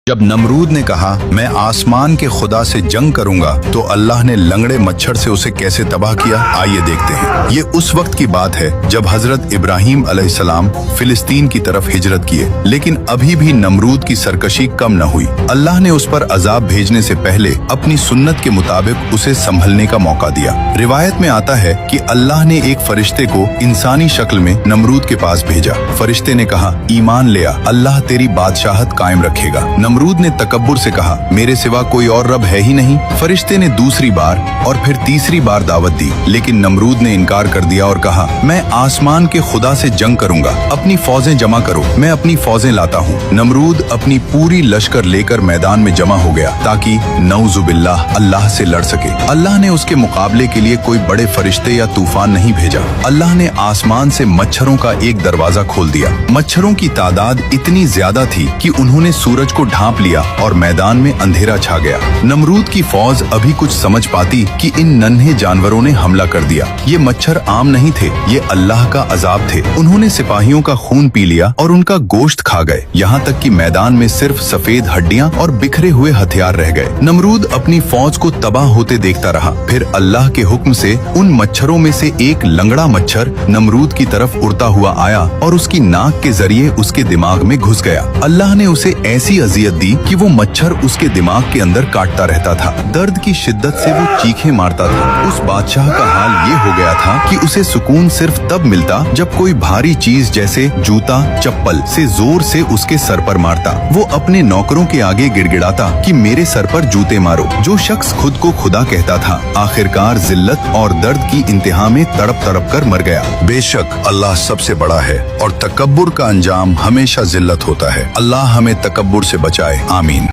जब नमरूद ने कहा मैं आसमान के खुदा से जंग करूंगा तो अल्लाह ने लंगड़े मच्छर से उसे कैसे तबाह किया, आइए देखते हैं। ये उस वक्त की बात है जब हजरत इब्राहिम अलैहिस्सलाम फिलिस्तीन की तरफ हिजरत किए, लेकिन अभी भी नमरूद की सरकशी कम न हुई। अल्लाह ने उस पर अजाब भेजने से पहले अपनी सुन्नत के मुताबिक उसे संभलने का मौका दिया। रिवायत में आता है कि अल्लाह ने एक फरिश्ते को इंसानी शक्ल में नमरूद के पास भेजा। फरिश्ते ने कहा, ईमान ले आ, अल्लाह तेरी बादशाहत कायम रखेगा। नमरूद ने तकब्बुर से कहा, मेरे सिवा कोई और रब है ही नहीं। फरिश्ते ने दूसरी बार और फिर तीसरी बार दावत दी, लेकिन नमरूद ने इनकार कर दिया और कहा, मैं आसमान के खुदा से जंग करूंगा, अपनी फौजें जमा करो, मैं अपनी फौजें लाता हूँ। नमरूद अपनी पूरी लश्कर लेकर मैदान में जमा हो गया ताकि नऊजुबिल्लाह अल्लाह से लड़ सके। अल्लाह ने उसके मुकाबले के लिए कोई बड़े फरिश्ते या तूफान नहीं भेजा। अल्लाह ने आसमान से मच्छरों का एक दरवाजा खोल दिया। मच्छरों की तादाद इतनी ज्यादा थी कि उन्होंने सूरज को ढांप लिया और मैदान में अंधेरा छा गया। नमरूद की फौज अभी कुछ समझ पाती कि इन नन्हे जानवरों ने हमला कर दिया। ये मच्छर आम नहीं थे, ये अल्लाह का अजाब थे। उन्होंने सिपाहियों का खून पी लिया और उनका गोश्त खा गए, यहाँ तक कि मैदान में सिर्फ सफेद हड्डियां और बिखरे हुए हथियार रह गए। नमरूद अपनी फौज को तबाह होते देखता रहा। फिर अल्लाह के हुक्म से उन मच्छरों में से एक लंगड़ा मच्छर नमरूद की तरफ उड़ता हुआ आया और उसकी नाक के जरिए उसके दिमाग में घुस गया। अल्लाह ने उसे ऐसी अजियत दी कि वो मच्छर उसके दिमाग के अंदर काटता रहता था। दर्द की शिद्दत से वो चीखें मारता था। उस बादशाह का हाल ये हो गया था कि उसे सुकून सिर्फ तब मिलता जब कोई भारी चीज जैसे जूता चप्पल से जोर से उसके सर पर मारता। वो अपने नौकरों के आगे गिड़गिड़ाता कि मेरे सर पर जूते मारो। जो शख्स खुद को खुदा कहता था, आखिरकार जिल्लत और दर्द की इंतहा में तड़प तड़प कर मर गया। बेशक अल्लाह सबसे बड़ा है और तकब्बुर का अंजाम हमेशा जिल्लत होता है। अल्लाह हमें तकब्बुर से बचाए, आमीन।